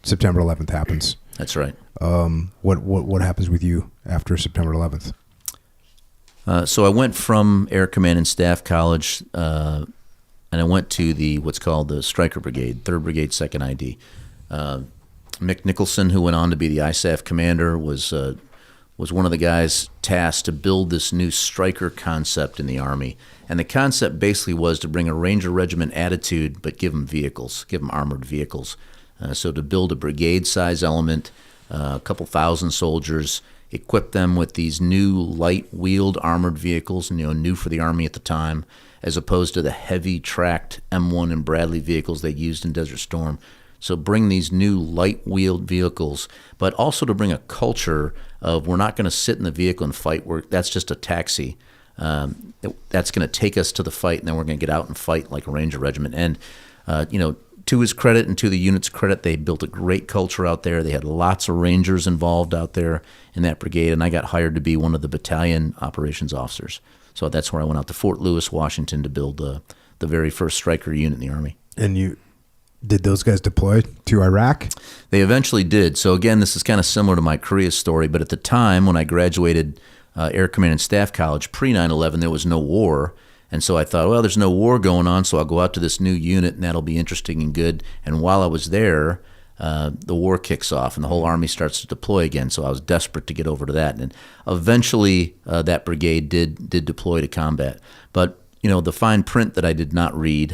September 11th happens. That's right. What happens with you after September 11th? So I went from Air Command and Staff College, and I went to what's called the Stryker Brigade, 3rd Brigade, 2nd ID. Mick Nicholson, who went on to be the ISAF commander, was one of the guys tasked to build this new Stryker concept in the Army. And the concept basically was to bring a Ranger Regiment attitude, but give them vehicles, give them armored vehicles. So to build a brigade-size element, a couple thousand soldiers, equip them with these new light-wheeled armored vehicles, new for the Army at the time, as opposed to the heavy-tracked M1 and Bradley vehicles they used in Desert Storm. So bring these new light-wheeled vehicles, but also to bring a culture of we're not going to sit in the vehicle and fight. That's just a taxi. That's going to take us to the fight, and then we're going to get out and fight like a Ranger Regiment. And, to his credit and to the unit's credit, they built a great culture out there. They had lots of Rangers involved out there in that brigade, and I got hired to be one of the battalion operations officers. So that's where I went out to Fort Lewis, Washington, to build the very first Stryker unit in the Army. And did those guys deploy to Iraq? They eventually did. So again, this is kind of similar to my Korea story, but at the time when I graduated Air Command and Staff College, pre-9/11, there was no war. And so I thought, well, there's no war going on, so I'll go out to this new unit, and that'll be interesting and good. And while I was there, the war kicks off, and the whole Army starts to deploy again. So I was desperate to get over to that. And eventually, that brigade did deploy to combat. But, the fine print that I did not read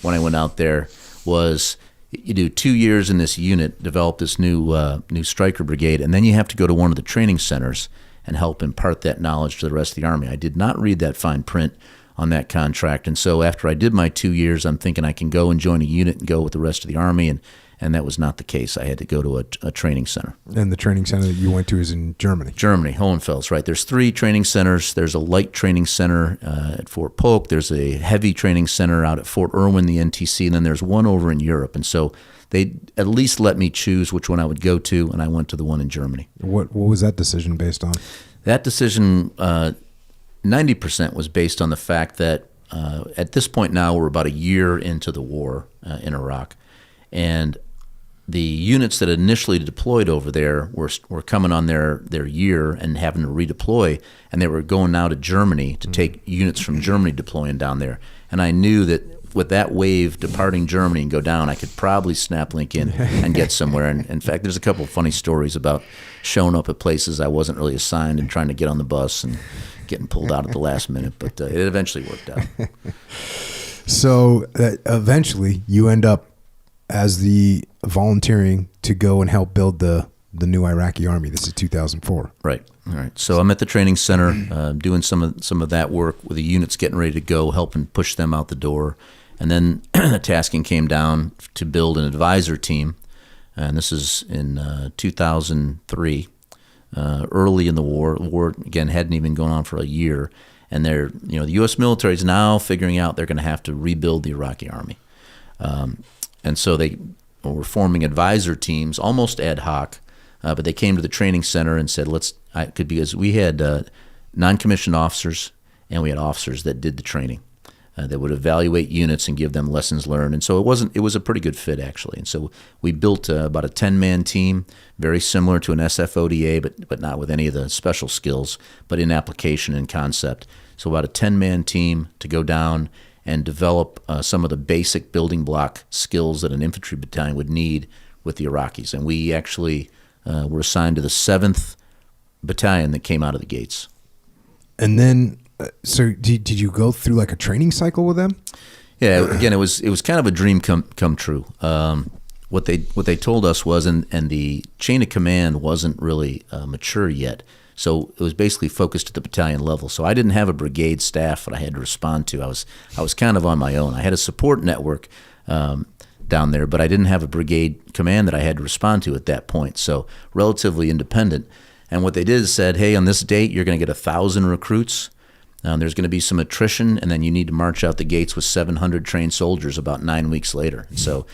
when I went out there was you do 2 years in this unit, develop this new Stryker brigade, and then you have to go to one of the training centers and help impart that knowledge to the rest of the Army. I did not read that fine print on that contract. And so after I did my 2 years, I'm thinking I can go and join a unit and go with the rest of the Army, and that was not the case. I had to go to a training center. And the training center that you went to is in Germany? Germany, Hohenfels, right. There's 3 training centers. There's a light training center at Fort Polk. There's a heavy training center out at Fort Irwin, the NTC, and then there's one over in Europe. And so they at least let me choose which one I would go to, and I went to the one in Germany. What was that decision based on? That decision, 90% was based on the fact that at this point now we're about a year into the war in Iraq, and the units that initially deployed over there were coming on their year and having to redeploy, and they were going now to Germany to take units from Germany deploying down there. And I knew that with that wave departing Germany and go down, I could probably snap link in and get somewhere. And in fact, there's a couple of funny stories about showing up at places I wasn't really assigned and trying to get on the bus and getting pulled out at the last minute, but it eventually worked out. So eventually you end up as the volunteering to go and help build the new Iraqi Army. This is 2004. Right. All right. So I'm at the training center doing some of that work with the units getting ready to go, helping push them out the door. And then the tasking came down to build an advisor team. And this is in 2003. Early in the war. The war, again, hadn't even gone on for a year. And the U.S. military is now figuring out they're going to have to rebuild the Iraqi Army. And so they were forming advisor teams, almost ad hoc, but they came to the training center and said, because we had non-commissioned officers and we had officers that did the training. That would evaluate units and give them lessons learned. And so it was a pretty good fit, actually. And so we built about a 10-man team, very similar to an SFODA, but not with any of the special skills, but in application and concept. So about a 10-man team to go down and develop some of the basic building block skills that an infantry battalion would need with the Iraqis. And we actually were assigned to the 7th battalion that came out of the gates. And then... So did you go through like a training cycle with them? Yeah, again, it was kind of a dream come true. What they told us was, and the chain of command wasn't really mature yet, so it was basically focused at the battalion level. So I didn't have a brigade staff that I had to respond to. I was kind of on my own. I had a support network down there, but I didn't have a brigade command that I had to respond to at that point. So relatively independent. And what they did is said, hey, on this date, you're going to get 1,000 recruits. There's going to be some attrition, and then you need to march out the gates with 700 trained soldiers about 9 weeks later. So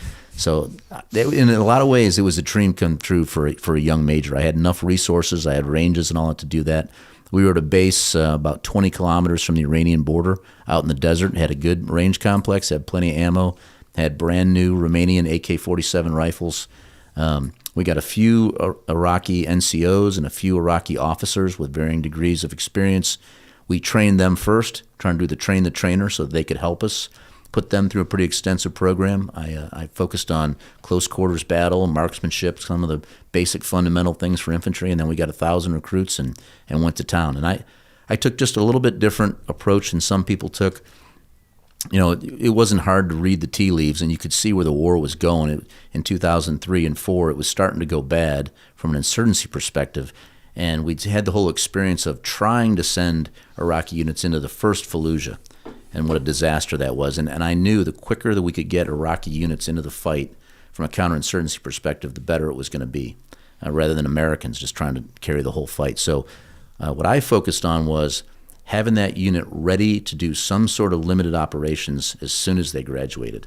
in a lot of ways, it was a dream come true for a young major. I had enough resources. I had ranges and all that to do that. We were at a base about 20 kilometers from the Iranian border out in the desert, had a good range complex, had plenty of ammo, had brand new Romanian AK-47 rifles. We got a few Iraqi NCOs and a few Iraqi officers with varying degrees of experience. We trained them first, trying to do the train the trainer so that they could help us, put them through a pretty extensive program. I focused on close quarters battle, marksmanship, some of the basic fundamental things for infantry, and then we got 1,000 recruits and went to town. And I took just a little bit different approach than some people took. It wasn't hard to read the tea leaves, and you could see where the war was going. In 2003 and 4, it was starting to go bad from an insurgency perspective, and we had the whole experience of trying to send Iraqi units into the first Fallujah, and what a disaster that was. And I knew the quicker that we could get Iraqi units into the fight from a counterinsurgency perspective, the better it was going to be, rather than Americans just trying to carry the whole fight. So what I focused on was having that unit ready to do some sort of limited operations as soon as they graduated.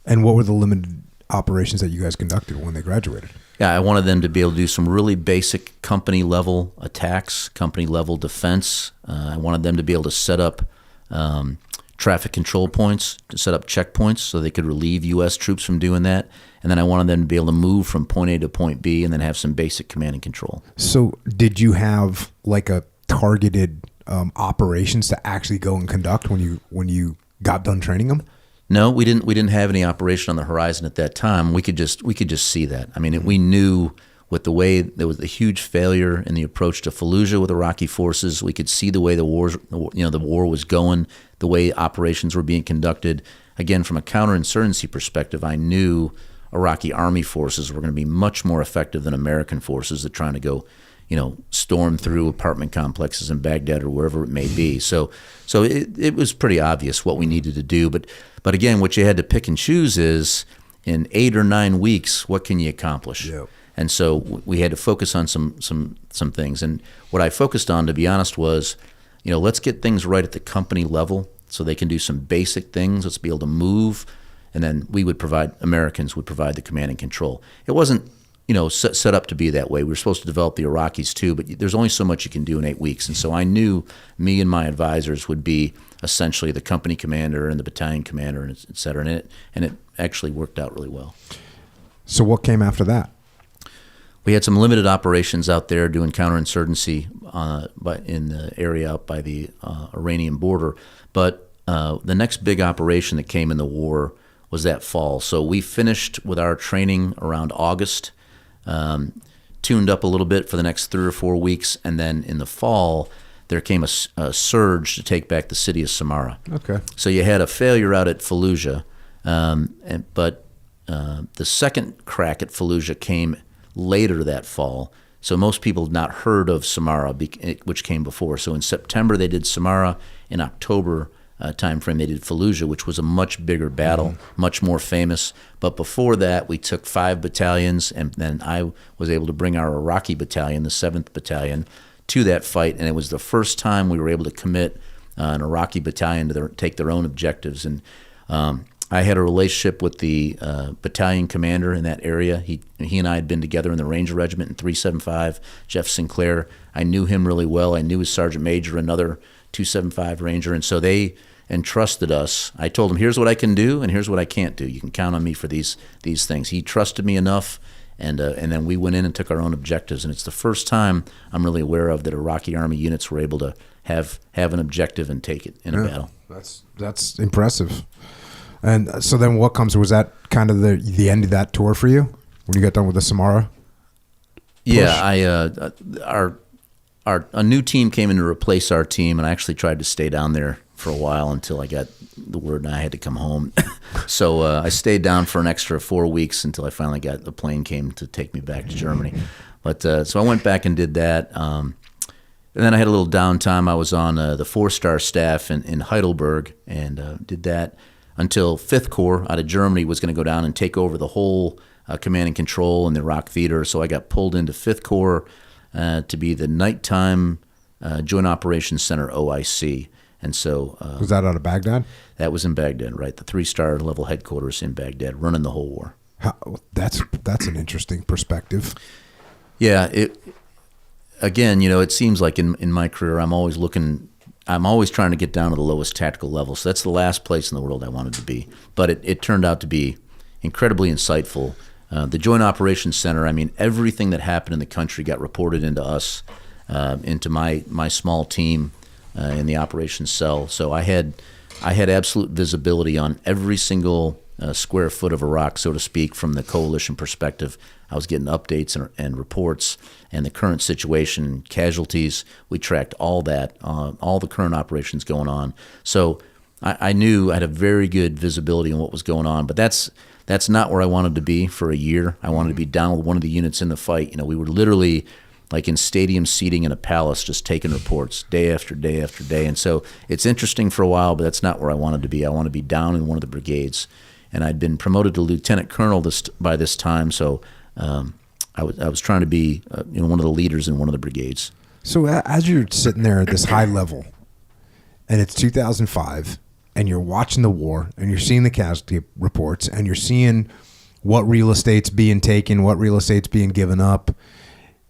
And what were the limited operations that you guys conducted when they graduated? Yeah, I wanted them to be able to do some really basic company-level attacks, company-level defense. I wanted them to be able to set up traffic control points, to set up checkpoints so they could relieve U.S. troops from doing that. And then I wanted them to be able to move from point A to point B and then have some basic command and control. So did you have like a targeted operations to actually go and conduct when you got done training them? No, we didn't have any operation on the horizon at that time. We could just see that. I mean, we knew with the way there was a huge failure in the approach to Fallujah with Iraqi forces. We could see the way the war was going, the way operations were being conducted. Again, from a counterinsurgency perspective, I knew Iraqi Army forces were going to be much more effective than American forces that trying to go, storm through apartment complexes in Baghdad or wherever it may be. So it was pretty obvious what we needed to do. But again, what you had to pick and choose is in 8 or 9 weeks, what can you accomplish? Yep. And so we had to focus on some things. And what I focused on, to be honest, was, let's get things right at the company level so they can do some basic things. Let's be able to move. And then Americans would provide the command and control. It wasn't, set up to be that way. We were supposed to develop the Iraqis too, but there's only so much you can do in 8 weeks. And so I knew me and my advisors would be essentially the company commander and the battalion commander, and et cetera. And it actually worked out really well. So what came after that? We had some limited operations out there doing counterinsurgency in the area out by the Iranian border. But the next big operation that came in the war was that fall. So we finished with our training around August, tuned up a little bit for the next 3 or 4 weeks, and then in the fall, there came a surge to take back the city of Samarra. Okay. So you had a failure out at Fallujah, but the second crack at Fallujah came later that fall. So most people had not heard of Samarra, which came before. So in September they did Samarra. In October timeframe they did Fallujah, which was a much bigger battle, much more famous. But before that, we took 5 battalions, and then I was able to bring our Iraqi battalion, the 7th Battalion, to that fight. And it was the first time we were able to commit an Iraqi battalion to take their own objectives. And I had a relationship with the battalion commander in that area. He and I had been together in the Ranger Regiment in 375, Jeff Sinclair. I knew him really well. I knew his Sergeant Major, another 275 Ranger, and so they entrusted us. I told him, here's what I can do and here's what I can't do. You can count on me for these things. He trusted me enough, and then we went in and took our own objectives. And it's the first time I'm really aware of that Iraqi Army units were able to have an objective and take it in a battle. That's impressive. And so then was that kind of the end of that tour for you when you got done with the Samarra push? Yeah, a new team came in to replace our team, and I actually tried to stay down there for a while until I got the word and I had to come home. So I stayed down for an extra 4 weeks until I finally got the plane came to take me back to Germany. But so I went back and did that. And then I had a little downtime. I was on the 4-star staff in Heidelberg and did that until 5th Corps out of Germany was going to go down and take over the whole command and control in the Iraq theater. So I got pulled into 5th Corps to be the nighttime Joint Operations Center OIC. And so was that out of Baghdad? That was in Baghdad, right? The 3-star level headquarters in Baghdad, running the whole war. That's an interesting perspective. Yeah. Again, it seems like in my career, I'm always trying to get down to the lowest tactical level. So that's the last place in the world I wanted to be. But it turned out to be incredibly insightful. The Joint Operations Center, I mean, everything that happened in the country got reported into us, into my small team in the operations cell. So I had absolute visibility on every single square foot of Iraq, so to speak, from the coalition perspective. I was getting updates and reports and the current situation, casualties. We tracked all that, all the current operations going on. So I knew I had a very good visibility on what was going on, but that's not where I wanted to be for a year. I wanted to be down with one of the units in the fight. You know, we were literally like in stadium seating in a palace, just taking reports day after day after day. And so it's interesting for a while, but that's not where I wanted to be. I want to be down in one of the brigades. And I'd been promoted to lieutenant colonel by this time, so I was trying to be one of the leaders in one of the brigades. So as you're sitting there at this high level, and it's 2005, and you're watching the war, and you're seeing the casualty reports, and you're seeing what real estate's being taken, what real estate's being given up.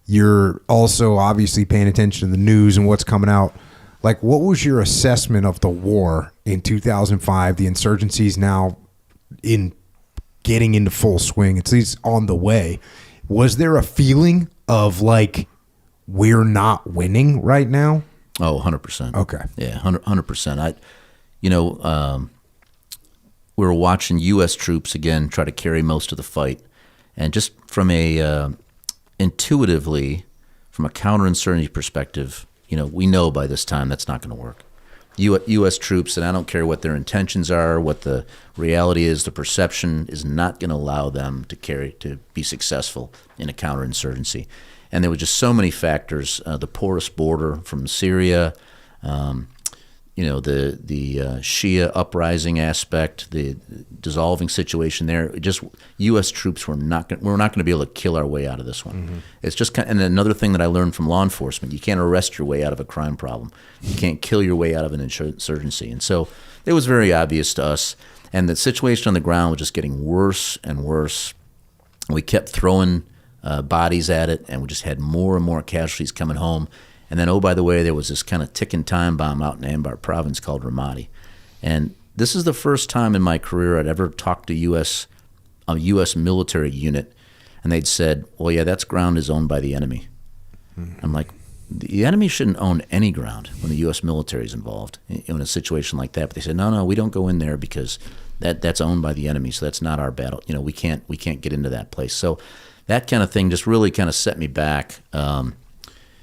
You're also obviously paying attention to the news and what's coming out. Like, what was your assessment of the war in 2005? The insurgency's now in getting into full swing. It's at least on the way. Was there a feeling of like, we're not winning right now? Oh, 100%. Okay. Yeah, 100%. We were watching U.S. troops again try to carry most of the fight, and just from intuitively, from a counterinsurgency perspective, we know by this time that's not going to work. U.S. troops, and I don't care what their intentions are, what the reality is, the perception is not going to allow them to be successful in a counterinsurgency. And there were just so many factors: the porous border from Syria, the Shia uprising aspect, the dissolving situation there. Just U.S. troops we're not going to be able to kill our way out of this one. Mm-hmm. It's just and another thing that I learned from law enforcement: you can't arrest your way out of a crime problem. You can't kill your way out of an insurgency. And so it was very obvious to us. And the situation on the ground was just getting worse and worse. We kept throwing bodies at it, and we just had more and more casualties coming home. And then, oh, by the way, there was this kind of ticking time bomb out in Anbar province called Ramadi. And this is the first time in my career I'd ever talked to a U.S. military unit, and they'd said, well, yeah, that ground is owned by the enemy. Mm-hmm. I'm like, the enemy shouldn't own any ground when the U.S. military is involved in a situation like that. But they said, no, we don't go in there because that's owned by the enemy, so that's not our battle. We can't get into that place. So that kind of thing just really kind of set me back.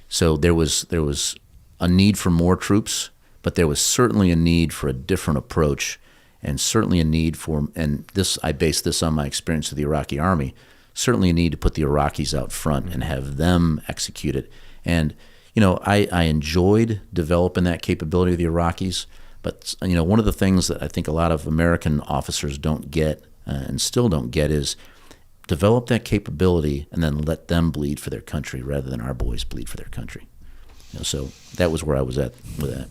So there was a need for more troops, but there was certainly a need for a different approach, and certainly a need for, and this I base this on my experience with the Iraqi Army, certainly a need to put the Iraqis out front and have them execute it. And I enjoyed developing that capability of the Iraqis, but one of the things that I think a lot of American officers don't get and still don't get is develop that capability and then let them bleed for their country rather than our boys bleed for their country. So that was where I was at with that.